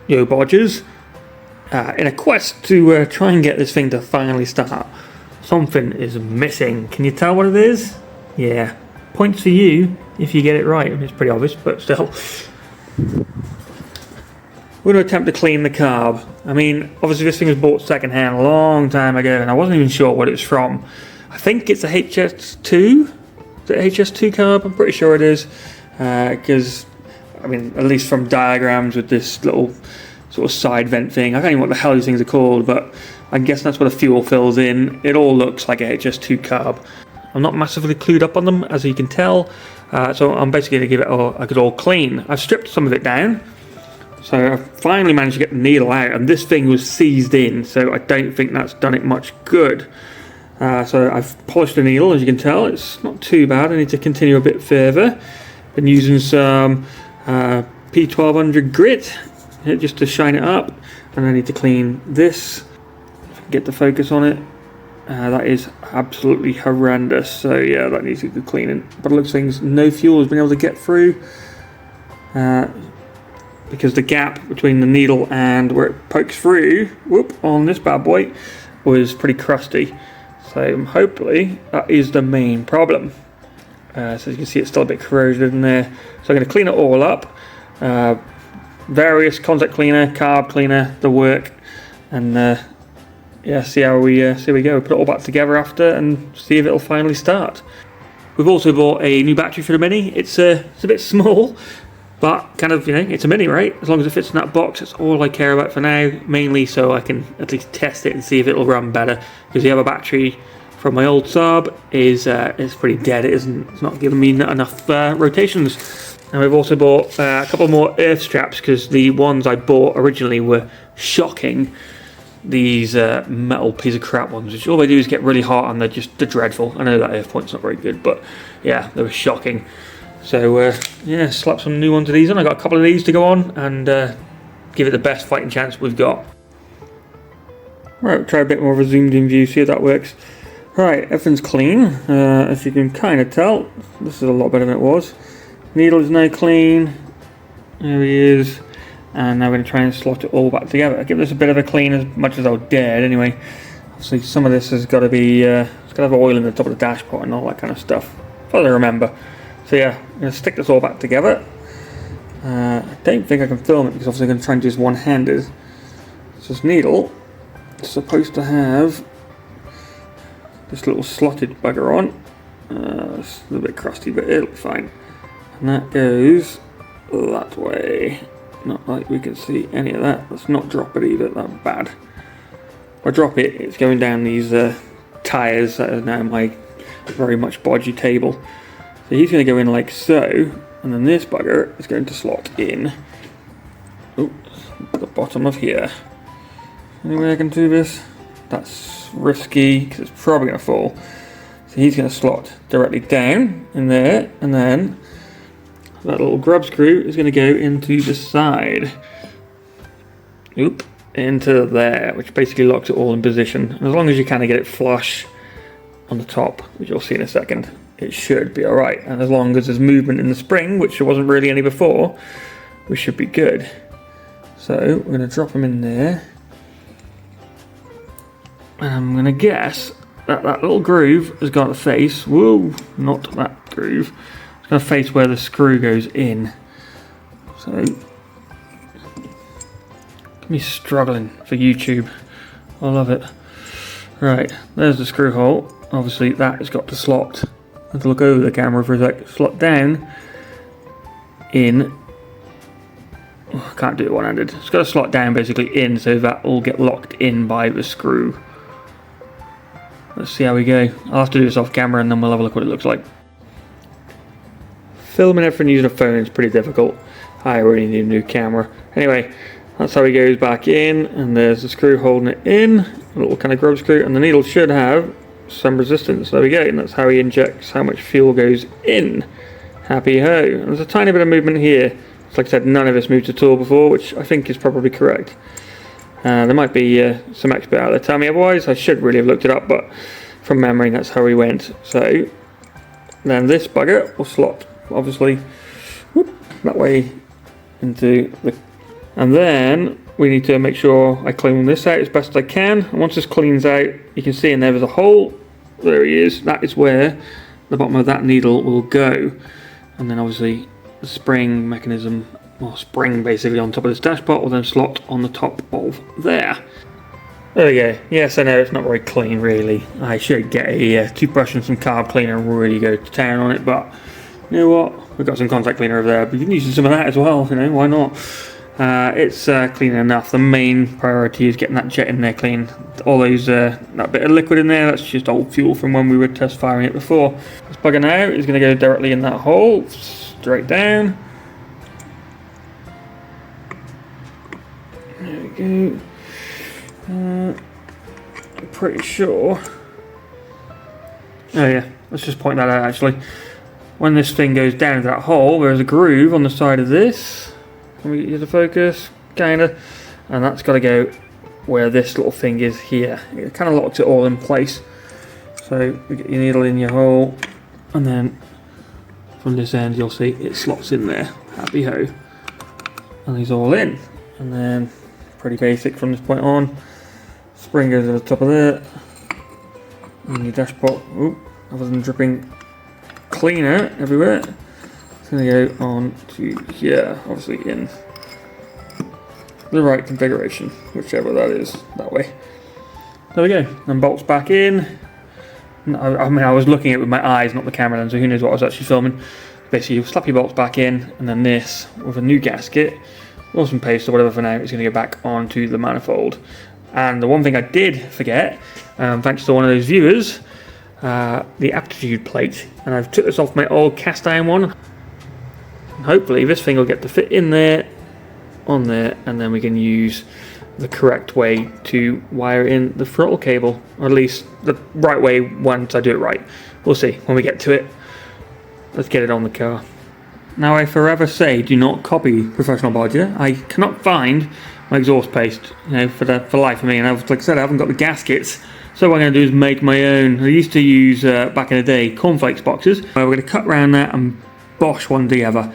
yo bodgers, in a quest to try and get this thing to finally start. Something is missing. Can you tell what it is? Yeah, points for you if you get it right. It's pretty obvious, but still. We're going to attempt to clean the carb. I mean, obviously this thing was bought secondhand a long time ago, and I wasn't even sure what it's from. I think it's a HS2. Is it a HS2 carb? I'm pretty sure it is, because I mean, at least from diagrams with this little sort of side vent thing, I don't even know what the hell these things are called, but I guess that's where the fuel fills in. It all looks like a HS2 carb. I'm not massively clued up on them, as you can tell, so I'm basically going to give it a good old clean. I've stripped some of it down, so I finally managed to get the needle out, and this thing was seized in, so I don't think that's done it much good. So I've polished the needle, as you can tell. It's not too bad. I need to continue a bit further. Been using some P1200 grit just to shine it up, and I need to clean this. If I can get the focus on it. That is absolutely horrendous, so yeah, that needs to be cleaning. But it looks like no fuel has been able to get through, because the gap between the needle and where it pokes through, on this bad boy, was pretty crusty. So hopefully that is the main problem. So as you can see, it's still a bit corroded in there. So I'm going to clean it all up. Various contact cleaner, carb cleaner, the work, and yeah, see how we go. Put it all back together after and see if it'll finally start. We've also bought a new battery for the Mini. It's a bit small, but kind of, you know, it's a Mini, right? As long as it fits in that box, that's all I care about for now. Mainly so I can at least test it and see if it'll run better. Because the other battery from my old Saab is pretty dead. It's not giving me enough rotations. And we've also bought a couple more earth straps, because the ones I bought originally were shocking. These metal piece of crap ones, which all they do is get really hot and they're dreadful. I know that earth point's not very good, but yeah, they were shocking. So yeah, slap some new ones of these on. I got a couple of these to go on and give it the best fighting chance we've got. Right, we'll try a bit more of a zoomed in view, see if that works. Right, everything's clean, as you can kind of tell. This is a lot better than it was. Needle is now clean. There he is. And now we're going to try and slot it all back together. I'll give this a bit of a clean as much as I'll dare anyway. Obviously some of this has got to be, it's got to have oil in the top of the dashboard and all that kind of stuff, if I remember. So yeah, I'm going to stick this all back together. I don't think I can film it because obviously I'm going to try and do this one-handed. So this needle is supposed to have this little slotted bugger on. It's a little bit crusty, but it'll be fine. And that goes that way. Not like we can see any of that. Let's not drop it either, that's bad. If I drop it, it's going down these tyres that are now my very much bodgy table. So he's going to go in like so, and then this bugger is going to slot in. Oh, the bottom of here. Any way I can do this? That's risky, because it's probably going to fall. So he's going to slot directly down in there, and then that little grub screw is going to go into the side. Into there, which basically locks it all in position. And as long as you kind of get it flush on the top, which you'll see in a second, it should be alright. And as long as there's movement in the spring, which there wasn't really any before, we should be good. So we're going to drop them in there. And I'm going to guess that that little groove has got a face. Whoa, not that groove. It's going to face where the screw goes in. So, me struggling for YouTube. I love it. Right, there's the screw hole. Obviously that has got to slot. I have to look over the camera for a sec. Slot down in. Oh, I can't do it one-handed. It's got to slot down basically in, so that will get locked in by the screw. Let's see how we go. I'll have to do this off camera and then we'll have a look what it looks like. Filming everything using a phone is pretty difficult. I really need a new camera. Anyway, that's how he goes back in, and there's the screw holding it in, a little kind of grub screw, and the needle should have some resistance. There we go, and that's how he injects how much fuel goes in. Happy ho. And there's a tiny bit of movement here. It's like I said, none of this moved at all before, which I think is probably correct. There might be some expert out there tell me otherwise. I should really have looked it up, but from memory that's how he went. So then this bugger will slot obviously that way into the And then we need to make sure I clean this out as best as I can. And once this cleans out, you can see in there's a hole. There he is. That is where the bottom of that needle will go. And then obviously the spring mechanism, or spring basically on top of this dashpot, will then slot on the top of there. There we go. Yes, I know it's not very clean really. I should get a toothbrush and some carb cleaner and really go to town on it, but you know what? We've got some contact cleaner over there, but you can use some of that as well, you know, why not? It's clean enough. The main priority is getting that jet in there clean. All those, that bit of liquid in there, that's just old fuel from when we were test firing it before. This bugger now is going to go directly in that hole, straight down. There we go. I'm pretty sure. Oh yeah, let's just point that out actually. When this thing goes down into that hole, there's a groove on the side of this. Can we get the focus? Kinda. And that's got to go where this little thing is here. It kind of locks it all in place. So you get your needle in your hole, and then from this end you'll see it slots in there. Happy ho. And he's all in. And then pretty basic from this point on. Spring goes to the top of there. And your dashpot, oop, other than dripping cleaner everywhere, it's going to go on to here, obviously in the right configuration, whichever that is, that way. There we go, and bolts back in. I mean, I was looking at it with my eyes, not the camera lens, so who knows what I was actually filming. Basically, you slap your bolts back in, and then this, with a new gasket, or some paste or whatever for now, is going to go back onto the manifold. And the one thing I did forget, thanks to one of those viewers, the aptitude plate, and I've took this off my old cast iron one, and hopefully this thing will get to fit in there, on there, and then we can use the correct way to wire in the throttle cable, or at least the right way once I do it right. We'll see when we get to it. Let's get it on the car. Now I forever say do not copy Professional Bodger. I cannot find my exhaust paste, you know, for life of me, and like I said, I haven't got the gaskets. So what I'm going to do is make my own. I used to use, back in the day, cornflakes boxes. We're going to cut around that and bosh one together.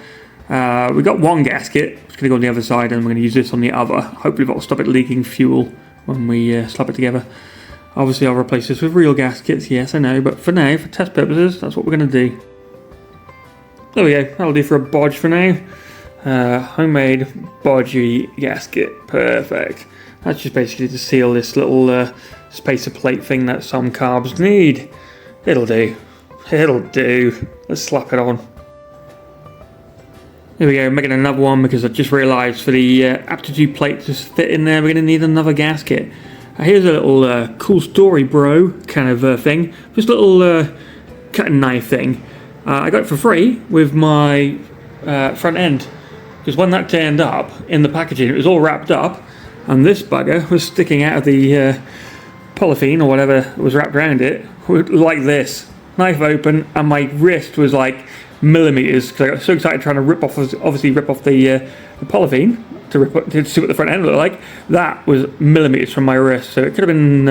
We've got one gasket, it's going to go on the other side, and we're going to use this on the other. Hopefully that'll stop it leaking fuel when we slap it together. Obviously I'll replace this with real gaskets, yes I know, but for now, for test purposes, that's what we're going to do. There we go, that'll do for a bodge for now. Homemade bodgy gasket, perfect. That's just basically to seal this little spacer plate thing that some carbs need. It'll do. It'll do. Let's slap it on. Here we go, making another one because I just realised for the aptitude plate to fit in there, we're going to need another gasket. Here's a little cool story, bro, kind of thing. This little cutting knife thing. I got it for free with my front end. Because when that turned up in the packaging, it was all wrapped up, and this bugger was sticking out of the polythene or whatever was wrapped around it, like this. Knife open, and my wrist was like millimeters because I got so excited trying to rip off the polythene to see what the front end looked like. That was millimeters from my wrist, so it could have been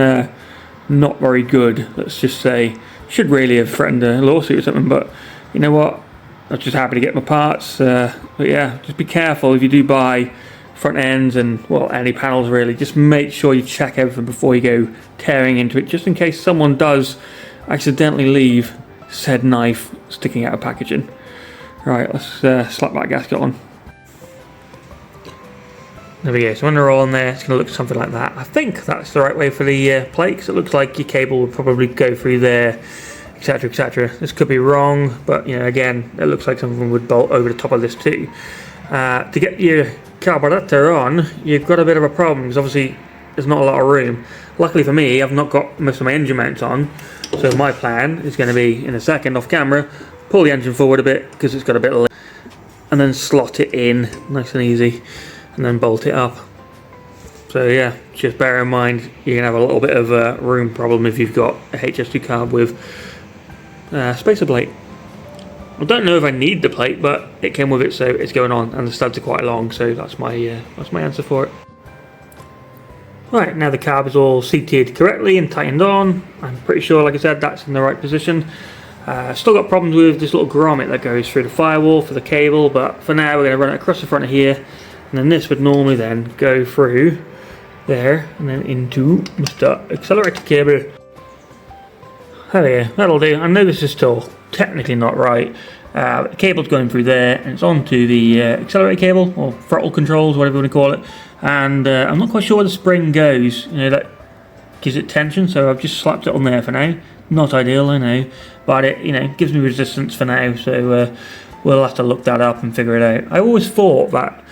not very good. Let's just say, should really have threatened a lawsuit or something. But you know what? I was just happy to get my parts. But yeah, just be careful if you do buy front ends and, well, any panels really. Just make sure you check everything before you go tearing into it, just in case someone does accidentally leave said knife sticking out of packaging. Right, let's slap that gasket on. There we go, so when they're all on there, it's going to look something like that. I think that's the right way for the plate, because it looks like your cable would probably go through there, etc, etc. This could be wrong, but you know, again, it looks like something would bolt over the top of this too. To get your carburettor on, you've got a bit of a problem, because obviously there's not a lot of room. Luckily for me, I've not got most of my engine mounts on, so my plan is going to be, in a second off camera, pull the engine forward a bit, because it's got a bit of lift, and then slot it in, nice and easy, and then bolt it up. So yeah, just bear in mind, you're going to have a little bit of a room problem if you've got a HS2 carb with spacer plate. I don't know if I need the plate, but it came with it, so it's going on, and the studs are quite long, so that's my answer for it. Right, now the carb is all seated correctly and tightened on. I'm pretty sure, like I said, that's in the right position. Still got problems with this little grommet that goes through the firewall for the cable, but for now we're going to run it across the front of here, and then this would normally then go through there and then into Mr. Accelerator cable. There we go, that'll do. I know this is still technically not right. The cable's going through there and it's onto the accelerator cable, or throttle controls, whatever you want to call it, and I'm not quite sure where the spring goes, you know, that gives it tension, so I've just slapped it on there for now. Not ideal, I know, but it, you know, gives me resistance for now, so we'll have to look that up and figure it out. I always thought that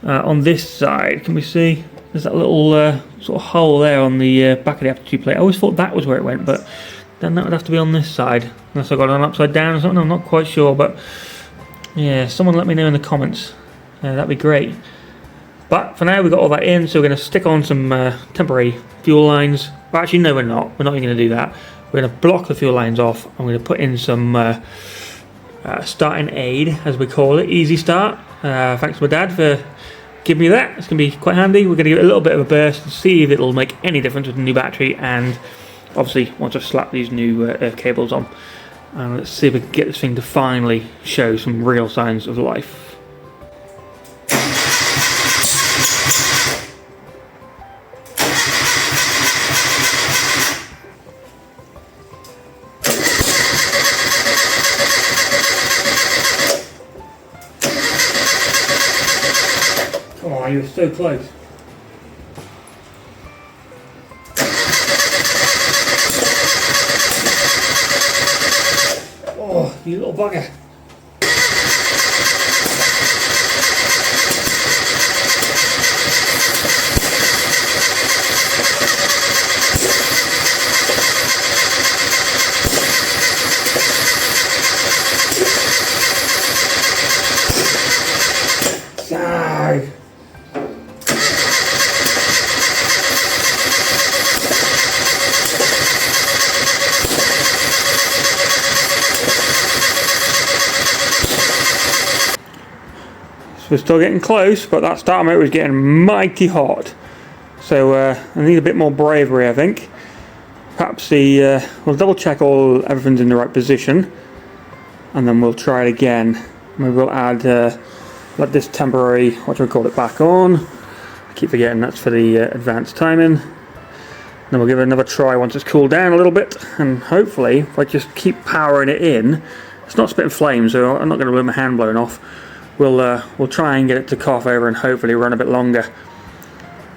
on this side, can we see, there's that little sort of hole there on the back of the aptitude plate. I always thought that was where it went, but then that would have to be on this side, unless I got it on upside down or something. I'm not quite sure, but yeah, someone let me know in the comments. That'd be great. But for now, we've got all that in, so we're going to stick on some temporary fuel lines. Well, actually, no, we're not. We're not even going to do that. We're going to block the fuel lines off. I'm going to put in some starting aid, as we call it, easy start. Thanks to my dad for giving me that. It's going to be quite handy. We're going to give it a little bit of a burst and see if it'll make any difference with the new battery, and obviously once I've slapped these new cables on. Let's see if we can get this thing to finally show some real signs of life. Come on, you were so close. Oh, you little bugger. Sorry. We're still getting close, but that starter motor was getting mighty hot. So I need a bit more bravery, I think. Perhaps we'll double check everything's in the right position, and then we'll try it again. Maybe we'll add let this temporary, what do we call it, back on. I keep forgetting that's for the advanced timing. Then we'll give it another try once it's cooled down a little bit, and hopefully if I just keep powering it in, it's not spitting flames, so I'm not going to let my hand blowing off. We'll try and get it to cough over and hopefully run a bit longer.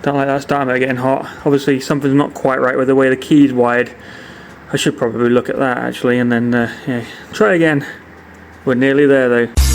Don't like that starter motor getting hot. Obviously something's not quite right with the way the key's wired. I should probably look at that actually, and then yeah, try again. We're nearly there though.